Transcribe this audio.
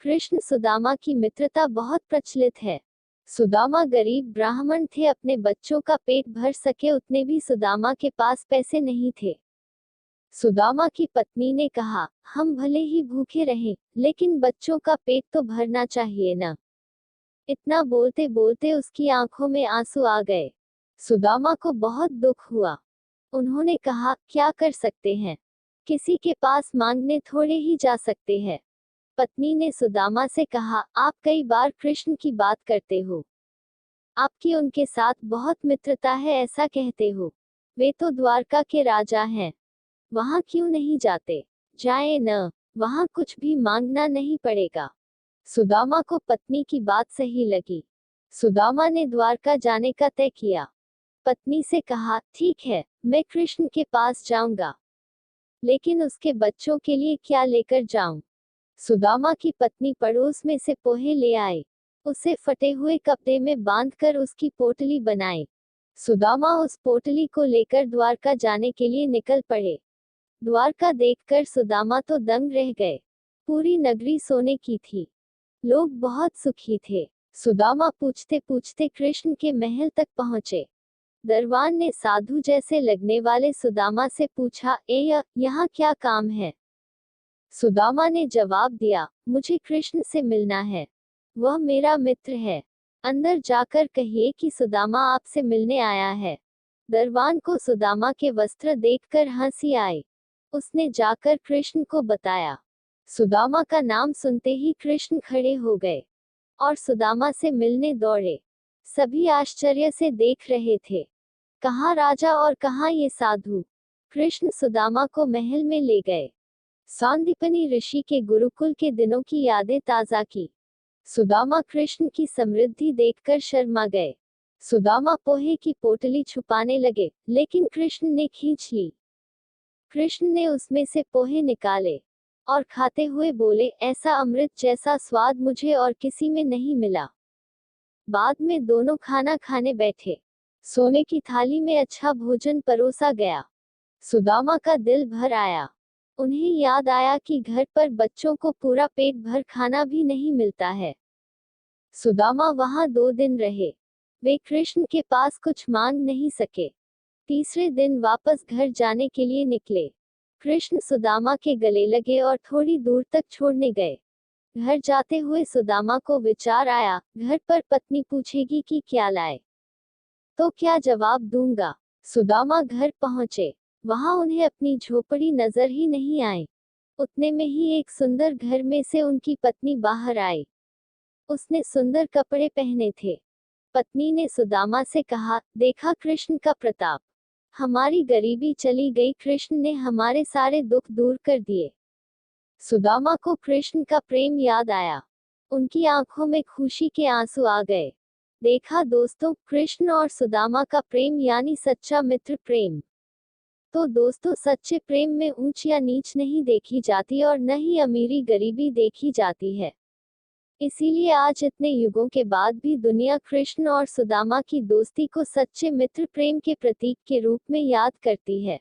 कृष्ण सुदामा की मित्रता बहुत प्रचलित है। सुदामा गरीब ब्राह्मण थे, अपने बच्चों का पेट भर सके उतने भी सुदामा के पास पैसे नहीं थे। सुदामा की पत्नी ने कहा, हम भले ही भूखे रहें, लेकिन बच्चों का पेट तो भरना चाहिए ना। इतना बोलते बोलते उसकी आंखों में आंसू आ गए। सुदामा को बहुत दुख हुआ। उन्होंने कहा, क्या कर सकते हैं, किसी के पास मांगने थोड़े ही जा सकते हैं। पत्नी ने सुदामा से कहा, आप कई बार कृष्ण की बात करते हो, आपकी उनके साथ बहुत मित्रता है ऐसा कहते हो। वे तो द्वारका के राजा हैं, वहां क्यों नहीं जाते? जाए न, वहां कुछ भी मांगना नहीं पड़ेगा। सुदामा को पत्नी की बात सही लगी। सुदामा ने द्वारका जाने का तय किया। पत्नी से कहा, ठीक है, मैं कृष्ण के पास जाऊंगा, लेकिन उसके बच्चों के लिए क्या लेकर जाऊं? सुदामा की पत्नी पड़ोस में से पोहे ले आए, उसे फटे हुए कपड़े में बांधकर उसकी पोटली बनाई। सुदामा उस पोटली को लेकर द्वारका जाने के लिए निकल पड़े। द्वारका देखकर सुदामा तो दंग रह गए। पूरी नगरी सोने की थी, लोग बहुत सुखी थे। सुदामा पूछते पूछते कृष्ण के महल तक पहुंचे। दरबान ने साधु जैसे लगने वाले सुदामा से पूछा, यहाँ क्या काम है? सुदामा ने जवाब दिया, मुझे कृष्ण से मिलना है, वह मेरा मित्र है। अंदर जाकर कहिए कि सुदामा आपसे मिलने आया है। दरबान को सुदामा के वस्त्र देखकर हंसी आई। उसने जाकर कृष्ण को बताया। सुदामा का नाम सुनते ही कृष्ण खड़े हो गए और सुदामा से मिलने दौड़े। सभी आश्चर्य से देख रहे थे, कहाँ राजा और कहाँ ये साधु। कृष्ण सुदामा को महल में ले गए। सांदीपनि ऋषि के गुरुकुल के दिनों की यादें ताजा की। सुदामा कृष्ण की समृद्धि देखकर शर्मा गए। सुदामा पोहे की पोटली छुपाने लगे, लेकिन कृष्ण ने खींच ली। कृष्ण ने उसमें से पोहे निकाले और खाते हुए बोले, ऐसा अमृत जैसा स्वाद मुझे और किसी में नहीं मिला। बाद में दोनों खाना खाने बैठे। सोने की थाली में अच्छा भोजन परोसा गया। सुदामा का दिल भर आया। उन्हें याद आया कि घर पर बच्चों को पूरा पेट भर खाना भी नहीं मिलता है। सुदामा वहां 2 दिन रहे। वे कृष्ण के पास कुछ मांग नहीं सके। तीसरे दिन वापस घर जाने के लिए निकले। कृष्ण सुदामा के गले लगे और थोड़ी दूर तक छोड़ने गए। घर जाते हुए सुदामा को विचार आया, घर पर पत्नी पूछेगी कि क्या लाए, तो क्या जवाब दूंगा। सुदामा घर पहुंचे। वहां उन्हें अपनी झोपड़ी नजर ही नहीं आई। उतने में ही एक सुंदर घर में से उनकी पत्नी बाहर आई। उसने सुंदर कपड़े पहने थे। पत्नी ने सुदामा से कहा, देखा कृष्ण का प्रताप, हमारी गरीबी चली गई, कृष्ण ने हमारे सारे दुख दूर कर दिए। सुदामा को कृष्ण का प्रेम याद आया। उनकी आंखों में खुशी के आंसू आ गए। देखा दोस्तों, कृष्ण और सुदामा का प्रेम यानी सच्चा मित्र प्रेम। तो दोस्तों, सच्चे प्रेम में ऊंच या नीच नहीं देखी जाती और न ही अमीरी गरीबी देखी जाती है। इसीलिए आज इतने युगों के बाद भी दुनिया कृष्ण और सुदामा की दोस्ती को सच्चे मित्र प्रेम के प्रतीक के रूप में याद करती है।